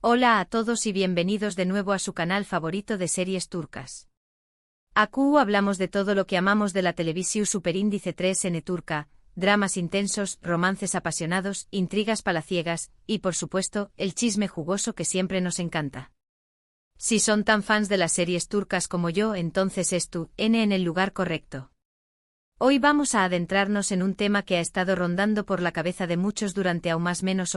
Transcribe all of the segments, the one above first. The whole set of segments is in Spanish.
Hola a todos y bienvenidos de nuevo a su canal favorito de series turcas. Aquí hablamos de todo lo que amamos de la televisión Superíndice 3N turca, dramas intensos, romances apasionados, intrigas palaciegas, y por supuesto, el chisme jugoso que siempre nos encanta. Si son tan fans de las series turcas como yo, entonces en el lugar correcto. Hoy vamos a adentrarnos en un tema que ha estado rondando por la cabeza de muchos durante aún más menos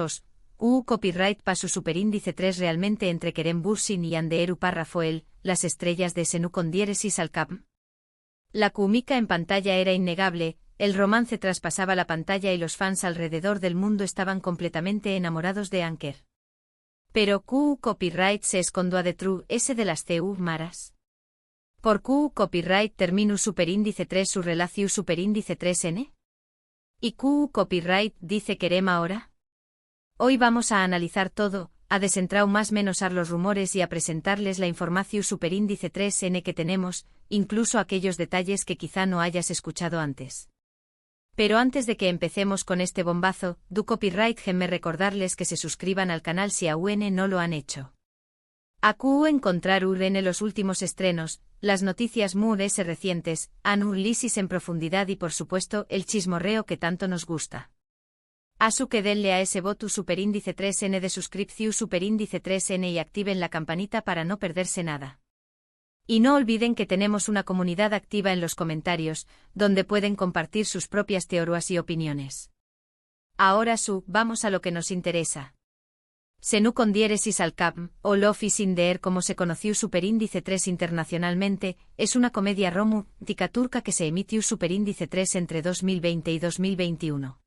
copyright pa su Superíndice 3 realmente entre Kerem Bürsin y Hande Erupar Rafael, las estrellas de Senu con diéresis al cap. La química en pantalla era innegable, el romance traspasaba la pantalla y los fans alrededor del mundo estaban completamente enamorados de Anker. Pero copyright se escondió detrás de las maras. ¿Por copyright terminó Superíndice 3 su relación Superíndice 3N? ¿Y copyright dice Kerem ahora? Hoy vamos a analizar todo, a desentrar más menos los rumores y a presentarles la información Superíndice 3N que tenemos, incluso aquellos detalles que quizá no hayas escuchado antes. Pero antes de que empecemos con este bombazo, copyright déjenme recordarles que se suscriban al canal si aún no lo han hecho. Aquí encontrar en los últimos estrenos, las noticias recientes, análisis en profundidad y por supuesto el chismorreo que tanto nos gusta. Asu que denle a ese voto Superíndice 3N de suscripción Superíndice 3N y activen la campanita para no perderse nada. Y no olviden que tenemos una comunidad activa en los comentarios, donde pueden compartir sus propias teorías y opiniones. Ahora vamos a lo que nos interesa. Senu con diéresis al cap, o Love is in the air como se conoció Superíndice 3 internacionalmente, es una comedia romántica turca que se emitió Superíndice 3 entre 2020 y 2021.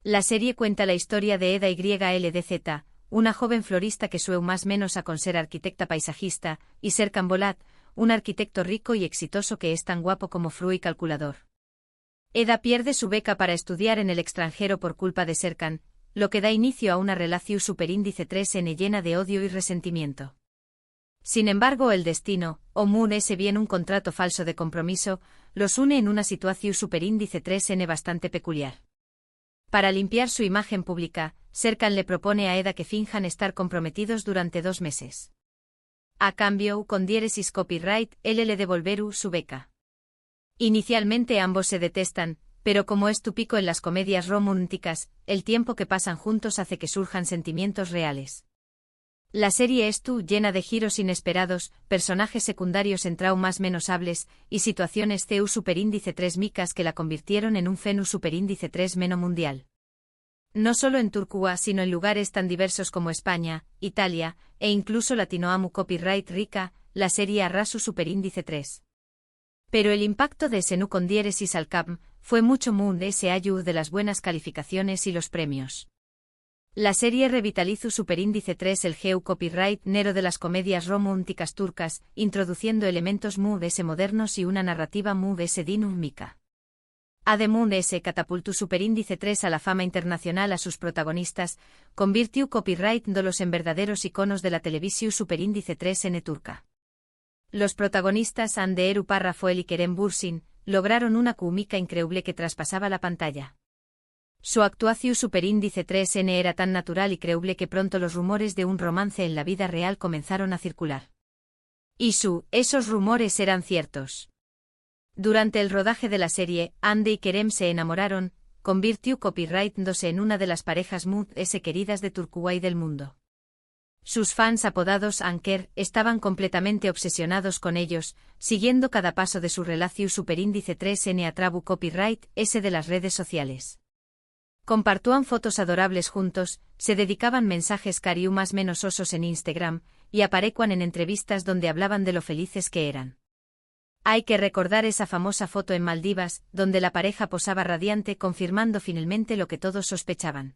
La serie cuenta la historia de Eda YLDZ, una joven florista que sueña más menos a con ser arquitecta paisajista, y Serkan Bolat, un arquitecto rico y exitoso que es tan guapo como fru y calculador. Eda pierde su beca para estudiar en el extranjero por culpa de Serkan, lo que da inicio a una relación Superíndice 3N llena de odio y resentimiento. Sin embargo, el destino, o bien un contrato falso de compromiso, los une en una situación Superíndice 3N bastante peculiar. Para limpiar su imagen pública, Serkan le propone a Eda que finjan estar comprometidos durante 2 meses. A cambio, con diéresis copyright, él le devolverá su beca. Inicialmente ambos se detestan, pero como es típico en las comedias románticas, el tiempo que pasan juntos hace que surjan sentimientos reales. La serie es llena de giros inesperados, personajes secundarios más menos hables, y situaciones Superíndice 3 micas que la convirtieron en un fenómeno Superíndice 3 meno mundial. No solo en Turquía sino en lugares tan diversos como España, Italia, e incluso Latinoamu copyright rica, la serie arrasó Superíndice 3. Pero el impacto de Senu con diéresis al cap fue mucho de las buenas calificaciones y los premios. La serie revitalizó Superíndice 3 el copyright nero de las comedias románticas turcas, introduciendo elementos modernos y una narrativa dinámica. Además catapultó Superíndice 3 a la fama internacional a sus protagonistas, convirtió copyright los en verdaderos iconos de la televisión Superíndice 3N turca. Los protagonistas Hande Erupar Rafael y Kerem Bürsin lograron una química increíble que traspasaba la pantalla. Su actuación Superíndice 3N era tan natural y creíble que pronto los rumores de un romance en la vida real comenzaron a circular. Y esos rumores eran ciertos. Durante el rodaje de la serie, Hande y Kerem se enamoraron, convirtió copyright en una de las parejas queridas de Turquía y del mundo. Sus fans apodados Anker estaban completamente obsesionados con ellos, siguiendo cada paso de su relación Superíndice 3N a trabu copyright de las redes sociales. Compartían fotos adorables juntos, se dedicaban mensajes cariú más menos osos en Instagram, y aparecían en entrevistas donde hablaban de lo felices que eran. Hay que recordar esa famosa foto en Maldivas, donde la pareja posaba radiante confirmando finalmente lo que todos sospechaban.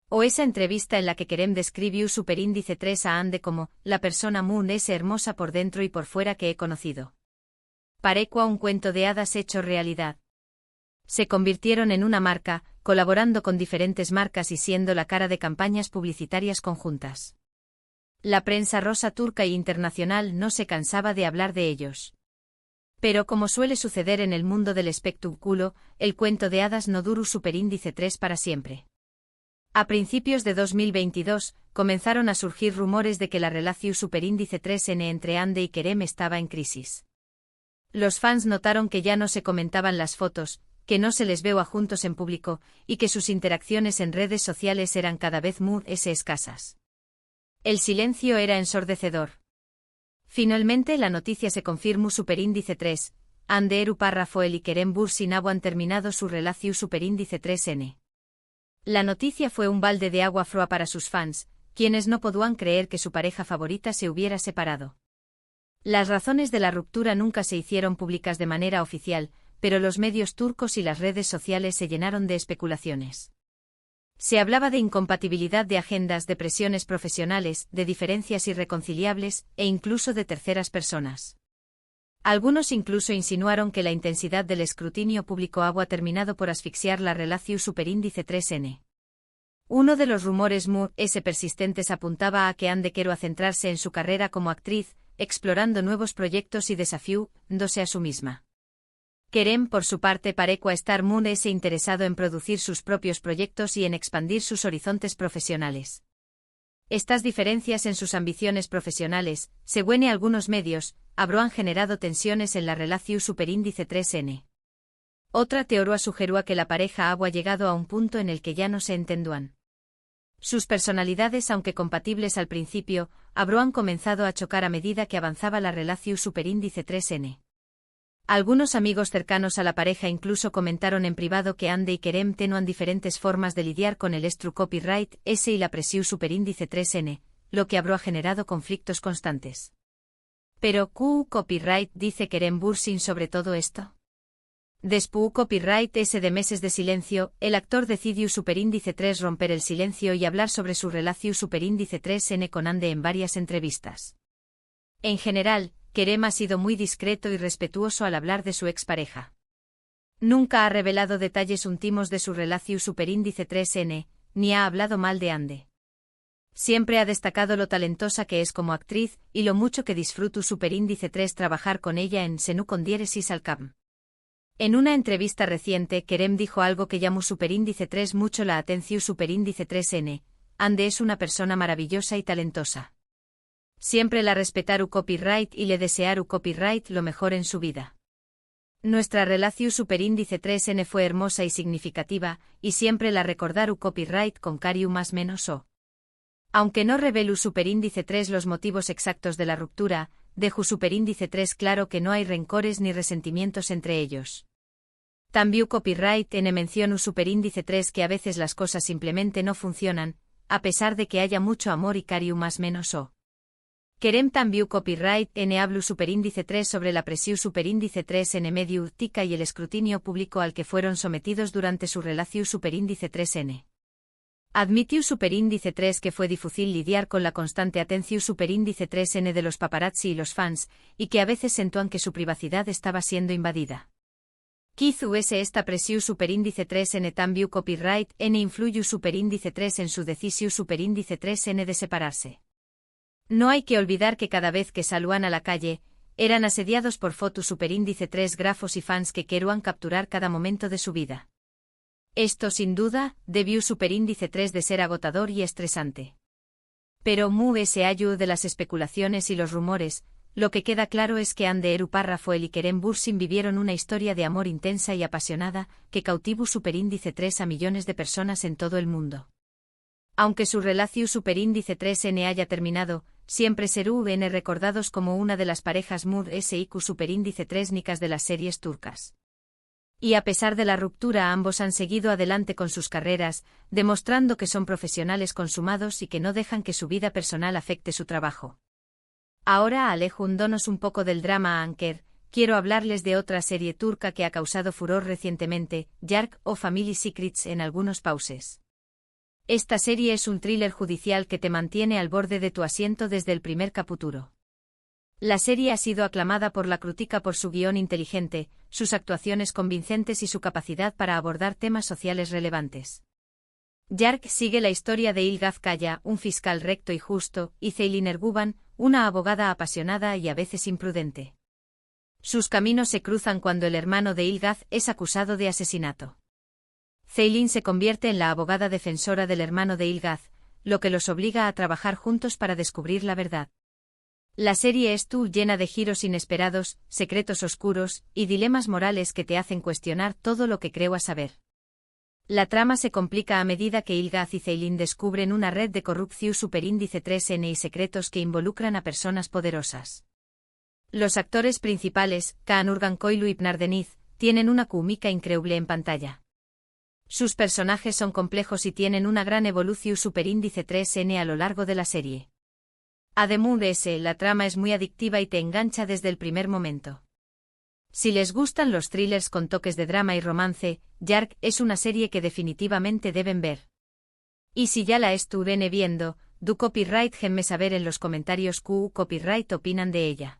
O esa entrevista en la que Kerem describió Superíndice 3 a Hande como, la persona hermosa por dentro y por fuera que he conocido. Parecua un cuento de hadas hecho realidad. Se convirtieron en una marca, colaborando con diferentes marcas y siendo la cara de campañas publicitarias conjuntas. La prensa rosa turca e internacional no se cansaba de hablar de ellos. Pero como suele suceder en el mundo del espectáculo, el cuento de hadas no duró Superíndice 3 para siempre. A principios de 2022, comenzaron a surgir rumores de que la relación superíndice 3N entre Ande y Kerem estaba en crisis. Los fans notaron que ya no se comentaban las fotos, que no se les veía juntos en público, y que sus interacciones en redes sociales eran cada vez más escasas. El silencio era ensordecedor. Finalmente la noticia se confirmó superíndice 3, Ande Eru Parrafoel y Kerem Bürsin han terminado su relación superíndice 3N. La noticia fue un balde de agua fría para sus fans, quienes no podían creer que su pareja favorita se hubiera separado. Las razones de la ruptura nunca se hicieron públicas de manera oficial, pero los medios turcos y las redes sociales se llenaron de especulaciones. Se hablaba de incompatibilidad de agendas, de presiones profesionales, de diferencias irreconciliables, e incluso de terceras personas. Algunos incluso insinuaron que la intensidad del escrutinio público había terminado por asfixiar la relación superíndice 3N. Uno de los rumores persistentes apuntaba a que Ande quiere centrarse en su carrera como actriz, explorando nuevos proyectos y desafiándose a sí misma. Kerem, por su parte, parecía estar muy interesado en producir sus propios proyectos y en expandir sus horizontes profesionales. Estas diferencias en sus ambiciones profesionales, según algunos medios, han generado tensiones en la relación superíndice 3N. Otra teoría sugería que la pareja había llegado a un punto en el que ya no se entendían. Sus personalidades, aunque compatibles al principio, habrían comenzado a chocar a medida que avanzaba la relación superíndice 3N. Algunos amigos cercanos a la pareja incluso comentaron en privado que Ande y Kerem tenían diferentes formas de lidiar con el copyright y la presión superíndice 3N, lo que habría generado conflictos constantes. Pero, ¿qué copyright dice Kerem Bürsin sobre todo esto? Después copyright de meses de silencio, el actor decidió superíndice 3 romper el silencio y hablar sobre su relación superíndice 3N con Ande en varias entrevistas. En general, Kerem ha sido muy discreto y respetuoso al hablar de su expareja. Nunca ha revelado detalles íntimos de su relación superíndice 3N, ni ha hablado mal de Ande. Siempre ha destacado lo talentosa que es como actriz y lo mucho que disfruta superíndice 3 trabajar con ella en Senu con diéresis al Cam. En una entrevista reciente, Kerem dijo algo que llamó superíndice 3 mucho la atención superíndice 3N, Ande es una persona maravillosa y talentosa. Siempre la respetar copyright y le desear copyright lo mejor en su vida. Nuestra relación superíndice 3N fue hermosa y significativa, y siempre la recordar copyright con cariño más menos o. Aunque no revelu superíndice 3 los motivos exactos de la ruptura, dejo superíndice 3 claro que no hay rencores ni resentimientos entre ellos. También copyright N menciono superíndice 3 que a veces las cosas simplemente no funcionan, a pesar de que haya mucho amor y cariño más menos o. Kerem también copyright N hablu superíndice 3 sobre la presión superíndice 3 N medio tica y el escrutinio público al que fueron sometidos durante su relación superíndice 3N. Admitió superíndice 3 que fue difícil lidiar con la constante atención superíndice 3N de los paparazzi y los fans, y que a veces sentían que su privacidad estaba siendo invadida. Quizu esta presión superíndice 3N también copyright N influyó superíndice 3 en su decisión superíndice 3N de separarse. No hay que olvidar que cada vez que salían a la calle, eran asediados por fotos superíndice 3 grafos y fans que querían capturar cada momento de su vida. Esto sin duda, debió superíndice 3 de ser agotador y estresante. Pero se ayudó de las especulaciones y los rumores, lo que queda claro es que Ande Eru Parrafoel y Kerem Bürsin vivieron una historia de amor intensa y apasionada, que cautivó superíndice 3 a millones de personas en todo el mundo. Aunque su relación superíndice 3N haya terminado, siempre serán recordados como una de las parejas SIQ superíndice 3 nicas de las series turcas. Y a pesar de la ruptura, ambos han seguido adelante con sus carreras, demostrando que son profesionales consumados y que no dejan que su vida personal afecte su trabajo. Ahora, alejándonos un poco del drama Anker, quiero hablarles de otra serie turca que ha causado furor recientemente, Yargı o Family Secrets en algunos pauses. Esta serie es un thriller judicial que te mantiene al borde de tu asiento desde el primer capítulo. La serie ha sido aclamada por la crítica por su guión inteligente, sus actuaciones convincentes y su capacidad para abordar temas sociales relevantes. Yargı sigue la historia de Ilgaz Kaya, un fiscal recto y justo, y Ceylin Erguvan, una abogada apasionada y a veces imprudente. Sus caminos se cruzan cuando el hermano de Ilgaz es acusado de asesinato. Ceylin se convierte en la abogada defensora del hermano de Ilgaz, lo que los obliga a trabajar juntos para descubrir la verdad. La serie es llena de giros inesperados, secretos oscuros y dilemas morales que te hacen cuestionar todo lo que creo saber. La trama se complica a medida que Ilgaz y Ceylin descubren una red de corrupción superíndice 3N y secretos que involucran a personas poderosas. Los actores principales, Kaan Urgankoilu y Pnar Deniz, tienen una química increíble en pantalla. Sus personajes son complejos y tienen una gran evolución superíndice 3N a lo largo de la serie. Además, la trama es muy adictiva y te engancha desde el primer momento. Si les gustan los thrillers con toques de drama y romance, Yark es una serie que definitivamente deben ver. Y si ya la estuvieron viendo, do copyright genme saber en los comentarios qué copyright opinan de ella.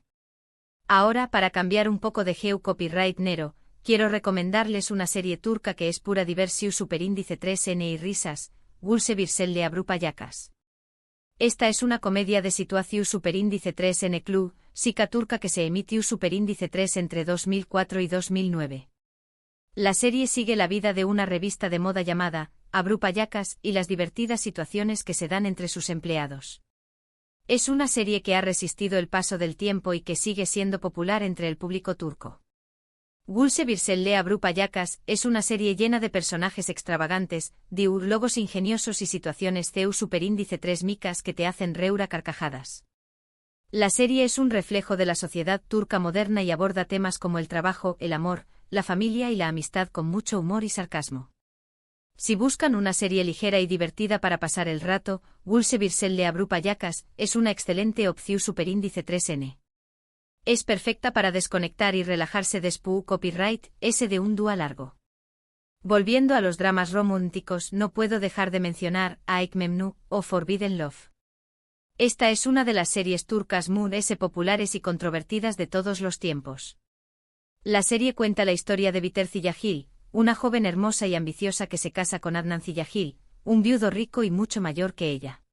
Ahora, para cambiar un poco de geo copyright nero, quiero recomendarles una serie turca que es pura diversión superíndice 3N y risas, Gülse Birsel'le Abrupa Yakas. Esta es una comedia de situación superíndice 3N Club, psica turca que se emitió superíndice 3 entre 2004 y 2009. La serie sigue la vida de una revista de moda llamada Abrupa Yakas y las divertidas situaciones que se dan entre sus empleados. Es una serie que ha resistido el paso del tiempo y que sigue siendo popular entre el público turco. Gülse Birsel'le Abrupa Yakas es una serie llena de personajes extravagantes, diálogos ingeniosos y situaciones CEU superíndice 3 micas que te hacen reír a carcajadas. La serie es un reflejo de la sociedad turca moderna y aborda temas como el trabajo, el amor, la familia y la amistad con mucho humor y sarcasmo. Si buscan una serie ligera y divertida para pasar el rato, Gülse Birsel'le Abrupa Yakas es una excelente opción superíndice 3N. Es perfecta para desconectar y relajarse después copyright ese de un dúo largo. Volviendo a los dramas románticos, no puedo dejar de mencionar Aşk Memnu o Forbidden Love. Esta es una de las series turcas más populares y controvertidas de todos los tiempos. La serie cuenta la historia de Biter Ziyagil, una joven hermosa y ambiciosa que se casa con Adnan Ziyagil, un viudo rico y mucho mayor que ella.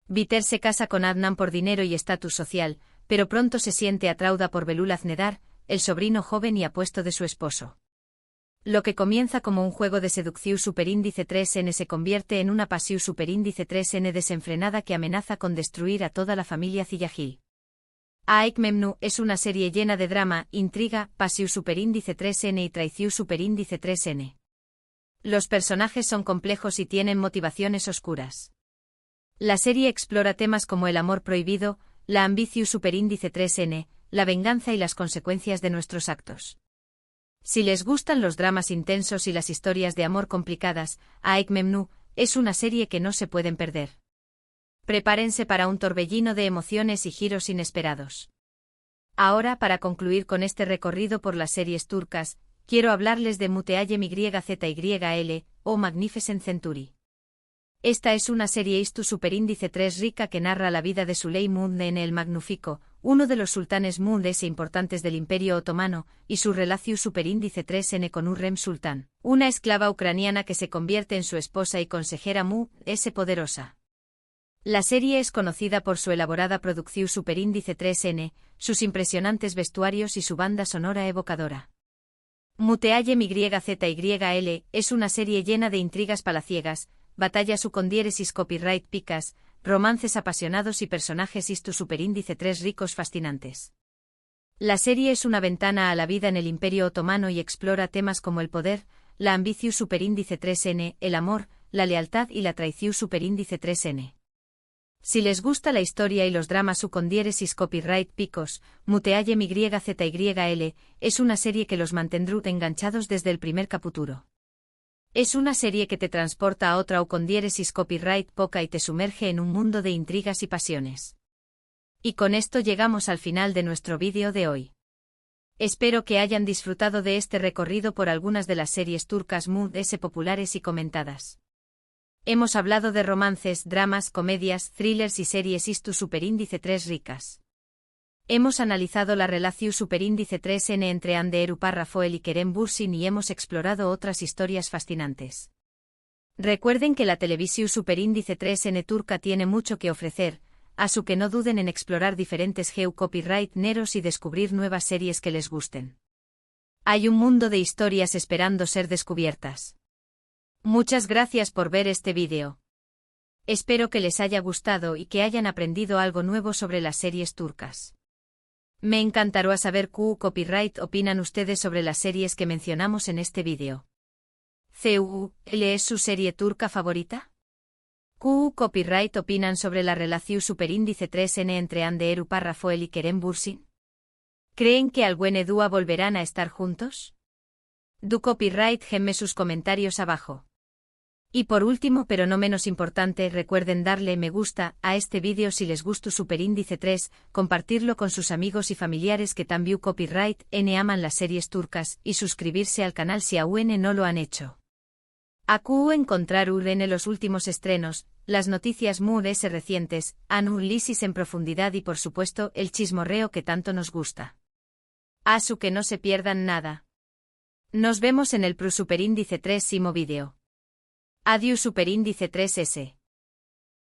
Biter se casa con Adnan por dinero y estatus social, pero pronto se siente atraída por Belul Aznedar, el sobrino joven y apuesto de su esposo. Lo que comienza como un juego de seducción superíndice 3N se convierte en una pasión superíndice 3N desenfrenada que amenaza con destruir a toda la familia Ziyagil. Aşk Memnu es una serie llena de drama, intriga, pasión superíndice 3N y traición superíndice 3N. Los personajes son complejos y tienen motivaciones oscuras. La serie explora temas como el amor prohibido, la ambición superíndice 3N, la venganza y las consecuencias de nuestros actos. Si les gustan los dramas intensos y las historias de amor complicadas, Aşk Memnu es una serie que no se pueden perder. Prepárense para un torbellino de emociones y giros inesperados. Ahora, para concluir con este recorrido por las series turcas, quiero hablarles de Müteahhim YZYL, o Magnificent Century. Esta es una serie Istu superíndice 3 rica que narra la vida de Süleyman el Magnífico, uno de los sultanes mundes e importantes del Imperio Otomano, y su relación superíndice 3N con Hürrem Sultán, una esclava ucraniana que se convierte en su esposa y consejera poderosa. La serie es conocida por su elaborada producción superíndice 3N, sus impresionantes vestuarios y su banda sonora evocadora. Müteahhim YZYL es una serie llena de intrigas palaciegas, batallas ucondiéresis copyright picas, romances apasionados y personajes Istu superíndice 3 ricos fascinantes. La serie es una ventana a la vida en el Imperio Otomano y explora temas como el poder, la ambición superíndice 3N, el amor, la lealtad y la traición superíndice 3N. Si les gusta la historia y los dramas ucondiéresis copyright picos, Müteahhim YZYL es una serie que los mantendrá enganchados desde el primer capítulo. Es una serie que te transporta a otra ucondiéresis copyright poca y te sumerge en un mundo de intrigas y pasiones. Y con esto llegamos al final de nuestro vídeo de hoy. Espero que hayan disfrutado de este recorrido por algunas de las series turcas populares y comentadas. Hemos hablado de romances, dramas, comedias, thrillers y series Istu superíndice 3 ricas. Hemos analizado la relación superíndice 3N entre Hande Erupar Rafael y Kerem Bürsin y hemos explorado otras historias fascinantes. Recuerden que la televisión superíndice 3N turca tiene mucho que ofrecer, así que no duden en explorar diferentes geo copyright neros y descubrir nuevas series que les gusten. Hay un mundo de historias esperando ser descubiertas. Muchas gracias por ver este vídeo. Espero que les haya gustado y que hayan aprendido algo nuevo sobre las series turcas. Me encantaría saber qué copyright opinan ustedes sobre las series que mencionamos en este vídeo. ¿Cuál es su serie turca favorita? ¿Qué copyright opinan sobre la relación superíndice 3N entre Hande Erol Rafael y Kerem Bürsin? ¿Creen que Algún Edua volverán a estar juntos? Du copyright gemme sus comentarios abajo. Y por último pero no menos importante, recuerden darle me gusta a este vídeo si les gustó Superíndice 3, compartirlo con sus amigos y familiares que también copyright N aman las series turcas y suscribirse al canal si aún no lo han hecho. Aquí encontrar en los últimos estrenos, las noticias más recientes, análisis en profundidad y por supuesto el chismorreo que tanto nos gusta. Asu que no se pierdan nada. Nos vemos en el Superíndice 3 vídeo. Adiós Superíndice 3S.